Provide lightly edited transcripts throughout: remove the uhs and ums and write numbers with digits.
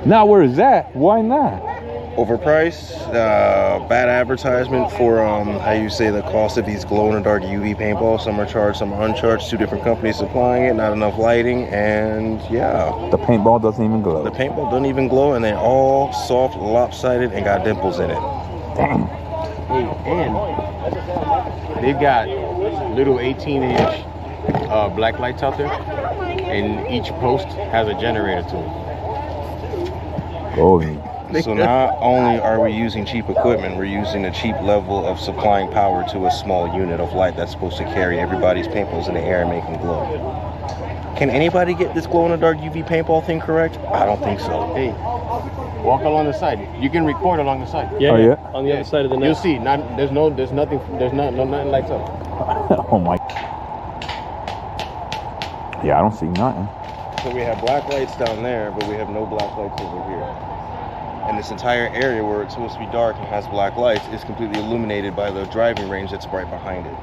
Now where is that? Why not? Overpriced, bad advertisement for how you say the cost of these glow-in-the-dark UV paintballs. Some are charged, some are uncharged. 2 different companies supplying it, not enough lighting, and yeah. The paintball doesn't even glow. The paintball doesn't even glow, and they're all soft, lopsided, and got dimples in it. Dang. Hey, and they've got little 18-inch black lights out there, and each post has a generator to it. Oh. So not only are we using cheap equipment, we're using a cheap level of supplying power to a small unit of light that's supposed to carry everybody's paintballs in the air and make them glow. Can anybody get this glow-in-the-dark UV paintball thing correct? I don't think so. Hey, walk along the side. You can record along the side. Yeah, Oh, yeah? on the other side of the net. You'll see. There's nothing lights up. Oh my. Yeah, I don't see nothing. So we have black lights down there, but we have no black lights over here. And this entire area where it's supposed to be dark and has black lights is completely illuminated by the driving range that's right behind it.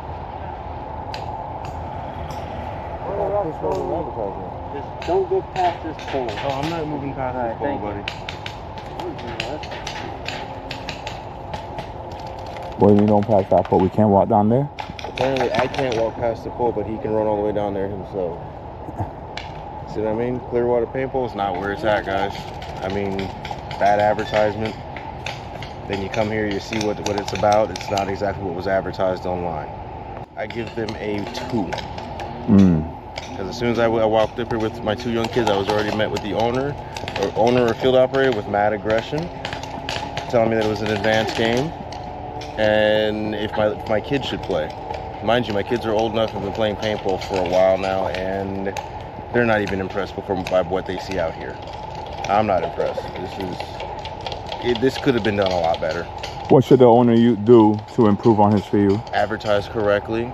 Just don't go past this pole. Oh, I'm not moving past that pole, buddy. Well, we don't pass that pole. We can't walk down there. Apparently, I can't walk past the pole, but he can run all the way down there himself. See what I mean? Clearwater Paintball is not where it's at, guys. I mean, bad advertisement. Then you come here, you see what it's about. It's not exactly what was advertised online. I give them a 2. Because as soon as I walked up here with my 2 young kids, I was already met with the owner or field operator with mad aggression, telling me that it was an advanced game, and if my kids should play. Mind you, my kids are old enough and have been playing paintball for a while now, and they're not even impressed by what they see out here. I'm not impressed. This could have been done a lot better. What should the owner do to improve on his field? Advertise correctly.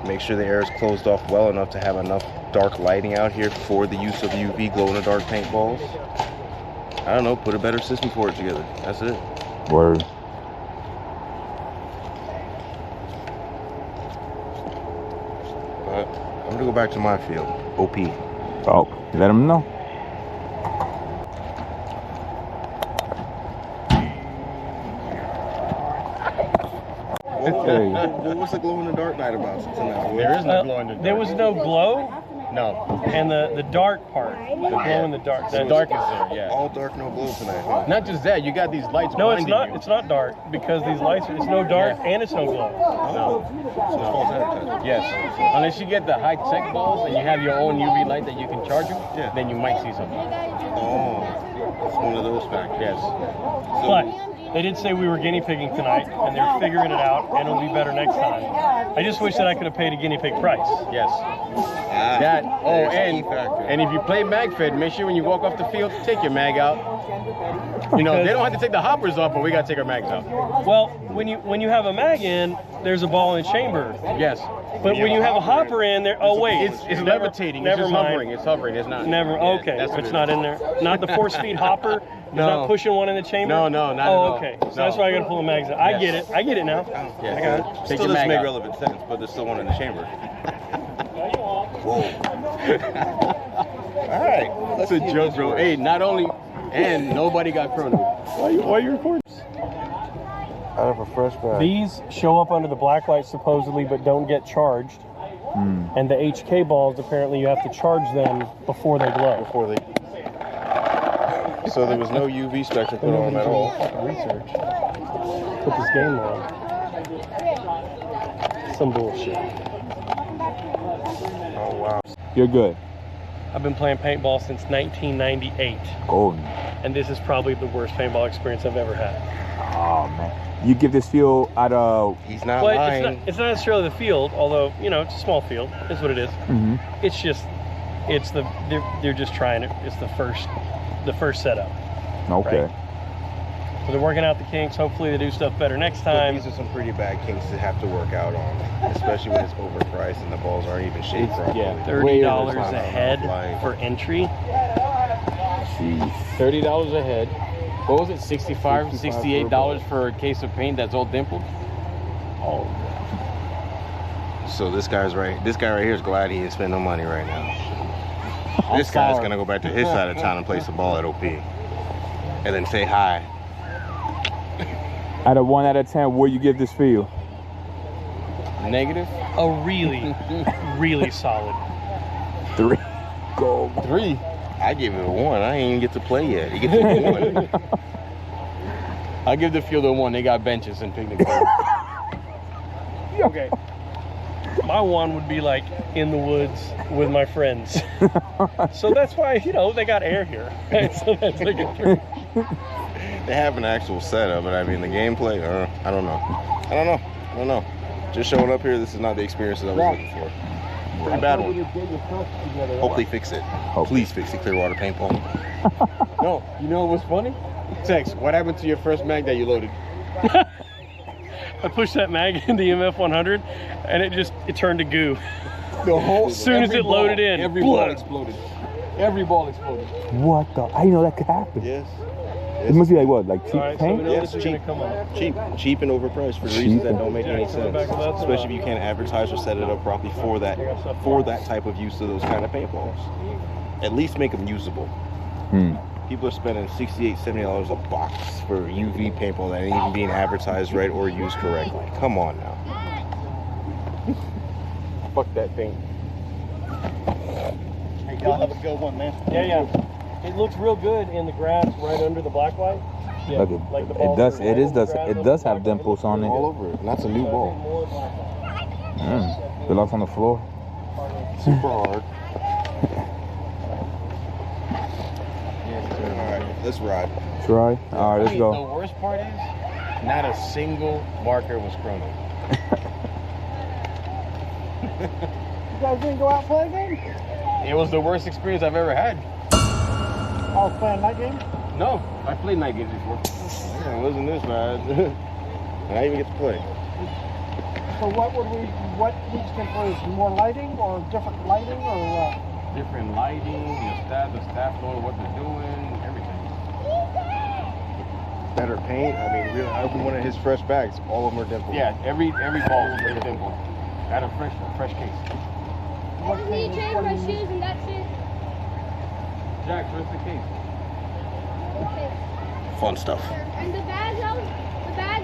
Make sure the air is closed off well enough to have enough dark lighting out here for the use of UV glow-in-the-dark paintballs. I don't know, put a better system for it together. That's it. Word. But I'm gonna go back to my field. OP. Oh, let him know. What's the glow-in-the-dark night about tonight? There is no glow in the dark. There was no glow, No. and the dark part, the glow in the dark. The dark is there, yeah. All dark, no glow tonight, huh? Not just that, you got these lights No, it's blinding not. you. It's not dark because these lights. It's no dark and it's no glow. No. So it's false advertising. Yes. Unless you get the high-tech balls and you have your own UV light that you can charge them, Yeah. then you might see something. Oh, it's one of those factors. Yes. But they did say we were guinea pigging tonight, and they're figuring it out, and it'll be better next time. I just wish that I could have paid a guinea pig price. Yes. Ah, That. Oh, there's a key factor. and if you play mag fed, make sure when you walk off the field, take your mag out. You know, they don't have to take the hoppers off, but we gotta take our mags out. Well, when you have a mag in, there's a ball in the chamber. Yes. But when you have a hopper in there, oh wait, It's levitating. It's Never just mind. hovering. It's hovering. It's not. Never. Yeah, Okay, that's what it's it not is. in there. Not the force feed hopper. It's No. not pushing one in the chamber. No, not at Oh, all. okay. So No. that's why I gotta pull the mags out. I Yes. get it. I get it now. Yeah. I got it. Take Still your doesn't mag make out. relevant sense, but there's still one in the chamber. Whoa. All right. That's a joke, bro. Hey, not only, and nobody got chronoed. Why are you recording? Out of a fresh bag. These show up under the black light supposedly, but don't get charged. And the HK balls, apparently you have to charge them before they glow. Before they. So there was no UV spectrum put on them at all. Research. Put this game on. Some bullshit. Oh wow. You're good. I've been playing paintball since 1998, Golden. and this is probably the worst paintball experience I've ever had. Oh man. You give this field out of. He's not Well, lying. it's not necessarily the field, although you know it's a small field. It's what it is. It's just, they're just trying it. It's the first setup. Okay. Right. So they're working out the kinks. Hopefully they do stuff better next But time. these are some pretty bad kinks to have to work out on, especially when it's overpriced and the balls aren't even shaped properly. Yeah. $30 Way a head like- for entry. Jeez. $30 a head. What was it? $65, $68 for a case of paint that's all dimpled? Oh, So this guy right here is glad he didn't spend no money right now. This guy's gonna go back to his side of town and play some ball at OP. and then say hi. Out of 1 out of 10, what do you give this field? Negative? A really, really solid. 3. Go. 3. I give it a 1. I ain't even get to play yet. You get to 1. I give the field a 1. They got benches and picnic tables. Okay. My 1 would be like in the woods with my friends. So that's why, you know, they got air here. So that's like a 3. They have an actual setup, but I mean the gameplay, I don't know. Just showing up here, this is not the experience that I was looking for. Pretty bad one. Hope they fix it. Please fix it, Clearwater Paintball. No, you know what's funny? Tex, what happened to your first mag that you loaded? I pushed that mag into EMF 100 and it turned to goo. The whole, as soon as it loaded in, every ball exploded. Every ball exploded. What the? I didn't know that could happen. Yes. It must be like what? Like cheap Alright, so we paint? know Yes, this is cheap. gonna come up. Cheap and overpriced for reasons that don't make any sense. Especially if you can't advertise or set it up properly for that type of use of those kind of paintballs. At least make them usable. People are spending $68, $70 a box for UV paintball that ain't even being advertised right or used correctly. Come on now. Fuck that paint. Hey, y'all have a good one, man. Yeah. It looks real good in the grass right under the black light. Yeah, Look, like the it balls does. are It right is. under the Does grass, it those does black have dimples on All it? over it. And that's a new ball. More black light. Good luck on the floor. Super hard. Alright, let's ride. Try. All right, let's The go. worst part is, not a single marker was chrono. You guys didn't go out and play a game? It was the worst experience I've ever had. Oh, playing night game? No, I played night games before. Yeah, it wasn't this bad. And I even get to play. So what needs to improve? More lighting or different lighting or Different lighting, the staff knowing what they're doing, everything. Better paint. I mean, really, I opened one of his fresh bags. All of them are dimpled. Yeah, every ball is pretty simple. Got a fresh case. what I need to change my shoes and that's it. Jack, where's the case? Okay. Fun stuff. And the bag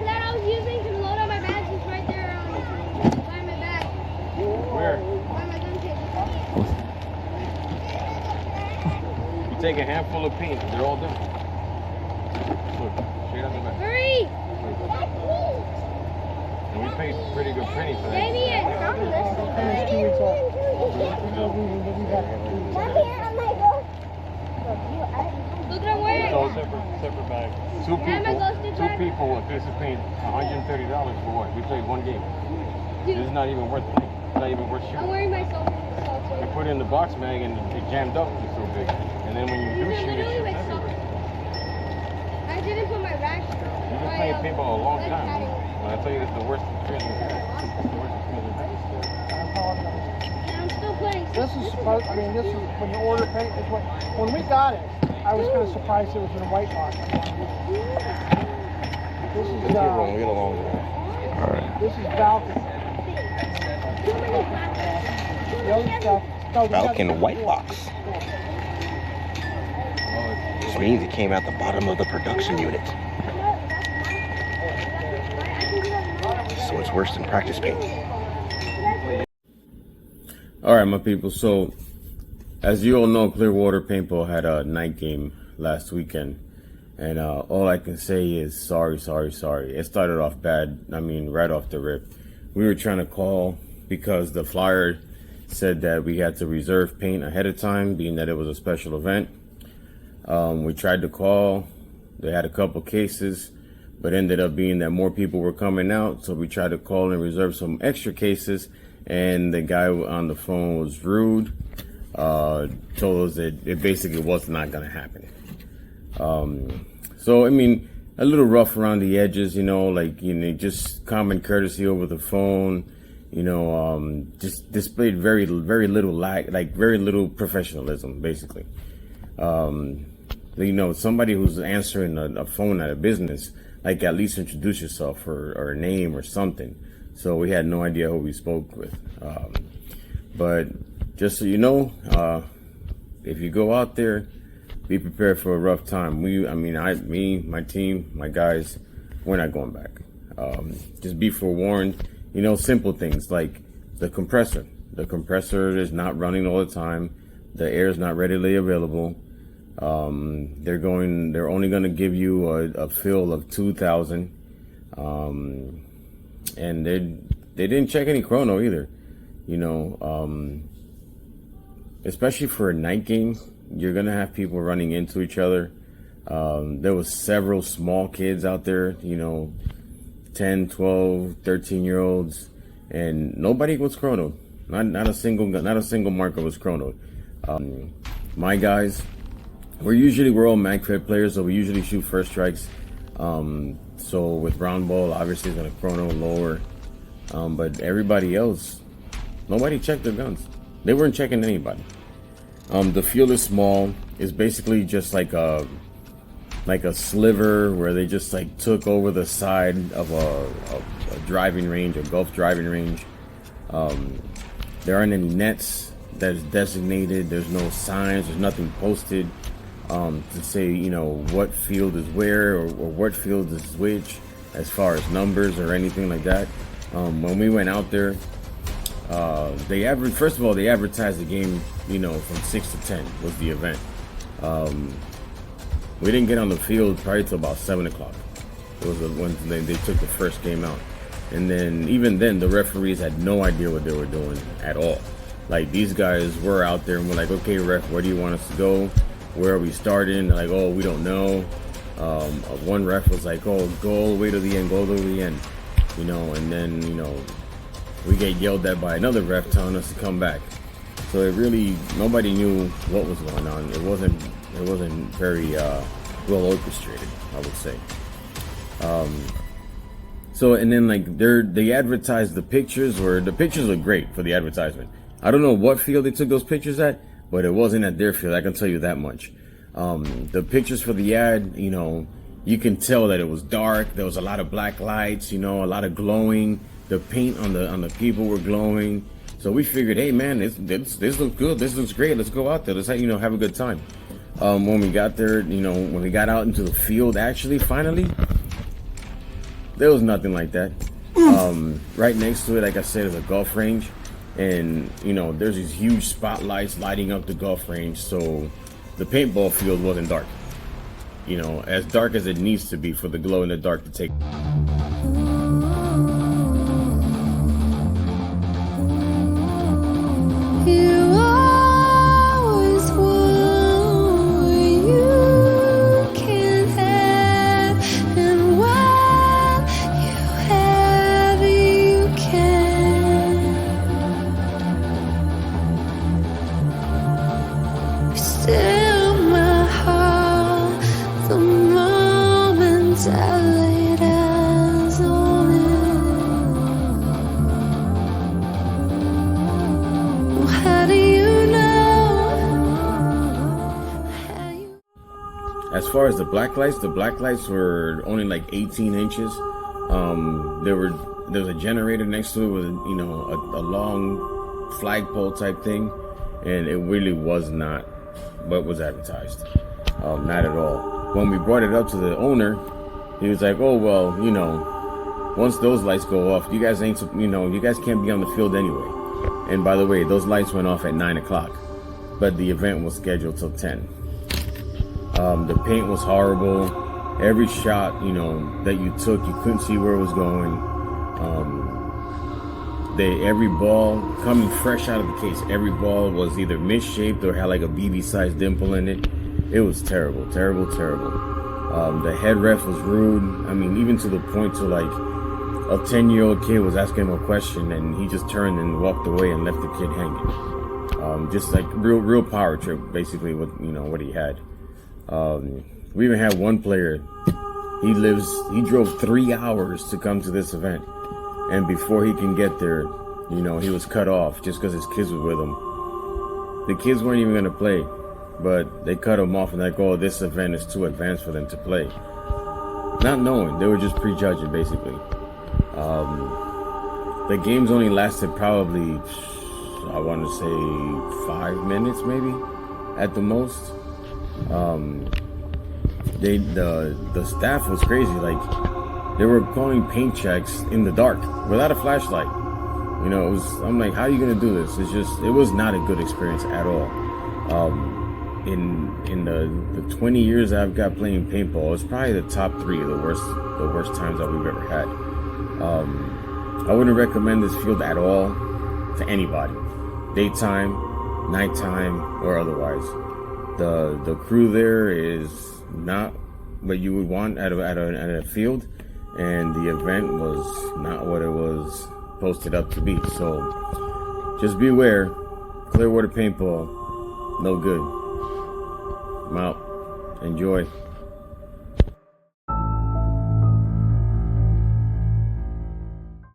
that I was using to load up my bags is right there by my bag. Where? By my gun case. You take a handful of paint, they're all different. Look, straight out the back. Hurry! And we paid pretty good penny for that. Damien! it's 2 weeks off? Look what I'm wearing. So separate bag. Two Yeah, my glow stick bag. people, a piece of paint, $130 for what? We played one game. This is not even worth playing. It's not even worth I'm shooting. wearing my salt. We put it in the box mag and it jammed up. It's so big. And then when you do These are shoot it, literally it's like salt. I didn't put my rack. You've been playing paintball a long time. When I tell you it's the worst experience we've had. It's the worst experience we've had. I apologize. And I'm still playing. This is supposed, I mean, this is when you order paint, it's what, when we got it, I was kind of surprised it was in a white box. This is, Let's get along. Get along with that. All right. this is Balkan. The other stuff. No, they got- Falcon white box. Which means it came out the bottom of the production unit. So it's worse than practice paint. All right, my people. So, as you all know, Clearwater Paintball had a night game last weekend. And all I can say is sorry. It started off bad. I mean, right off the rip. We were trying to call because the flyer said that we had to reserve paint ahead of time, being that it was a special event. We tried to call. They had a couple cases, but ended up being that more people were coming out. So we tried to call and reserve some extra cases. And the guy on the phone was rude. Told us that it basically was not going to happen. So, I mean, a little rough around the edges, you know, like, you know, just common courtesy over the phone, you know, just displayed very little very little professionalism, basically. You know, somebody who's answering a phone at a business, like, at least introduce yourself or a name or something. So we had no idea who we spoke with. But just so you know, if you go out there, be prepared for a rough time. Me, my team, my guys, we're not going back. Just be forewarned. You know, simple things like the compressor. The compressor is not running all the time. The air is not readily available. They're only going to give you a fill of 2,000. And they didn't check any chrono either. You know, especially for a night game, you're gonna have people running into each other. There was several small kids out there, you know, 10, 12, 13-year-olds, and nobody was chronoed. Not a single marker was chronoed. My guys, we're all MagFed players, so we usually shoot first strikes. So with round ball, obviously it's gonna chrono lower. But everybody else, nobody checked their guns. They weren't checking anybody. The field is small. It's basically just like a sliver where they just like took over the side of a driving range, a golf driving range. There aren't any nets that is designated. There's no signs. There's nothing posted to say, you know, what field is where or what field is which as far as numbers or anything like that. When we went out there, they advertised the game, you know, from 6 to 10 was the event. We didn't get on the field probably till about 7 o'clock. It was when they took the first game out. And then, even then, the referees had no idea what they were doing at all. Like, these guys were out there and were like, okay, ref, where do you want us to go? Where are we starting? They're like, oh, we don't know. One ref was like, oh, go all the way to the end, go to the end. You know, and then, you know, we get yelled at by another ref telling us to come back. So it really, nobody knew what was going on. It wasn't very well orchestrated, I would say. So, and then like they advertised the pictures, or the pictures look great for the advertisement. I don't know what field they took those pictures at, but it wasn't at their field. I can tell you that much. The pictures for the ad, you know, you can tell that it was dark. There was a lot of black lights, you know, a lot of glowing. The paint on the people were glowing. So we figured, hey man, this looks good. This looks great. Let's go out there. Let's have a good time. When we got there, you know, when we got out into the field, actually, finally, there was nothing like that. Right next to it, like I said, is a golf range, and you know, there's these huge spotlights lighting up the golf range. So the paintball field wasn't dark. You know, as dark as it needs to be for the glow in the dark to take. As far as the black lights were only like 18 inches. There was a generator next to it with, you know, a long flagpole type thing, and it really was not what was advertised. Not at all. When we brought it up to the owner, he was like, oh, well, you know, once those lights go off, you guys can't be on the field anyway. And by the way, those lights went off at 9 o'clock, but the event was scheduled till 10. The paint was horrible. Every shot, you know, that you took, you couldn't see where it was going. Every ball coming fresh out of the case, every ball was either misshaped or had like a BB-sized dimple in it. It was terrible, terrible, terrible. The head ref was rude. I mean, even to the point to like a 10-year-old kid was asking him a question and he just turned and walked away and left the kid hanging. Just like real power trip, basically, what he had. We even had one player, he drove 3 hours to come to this event, and before he can get there, you know, he was cut off just because his kids were with him. The kids weren't even going to play, but they cut him off and like, oh, this event is too advanced for them to play. Not knowing, they were just prejudging, basically. The games only lasted probably, I want to say 5 minutes maybe, at the most. The staff was crazy. Like, they were calling paint checks in the dark without a flashlight. You know, I'm like, how are you gonna do this? It was not a good experience at all. In the 20 years I've got playing paintball, it's probably the top 3 of the worst times that we've ever had. I wouldn't recommend this field at all to anybody, daytime, nighttime, or otherwise. The crew there is not what you would want at a field, and the event was not what it was posted up to be. So just beware. Clearwater Paintball, no good. I'm out. Enjoy.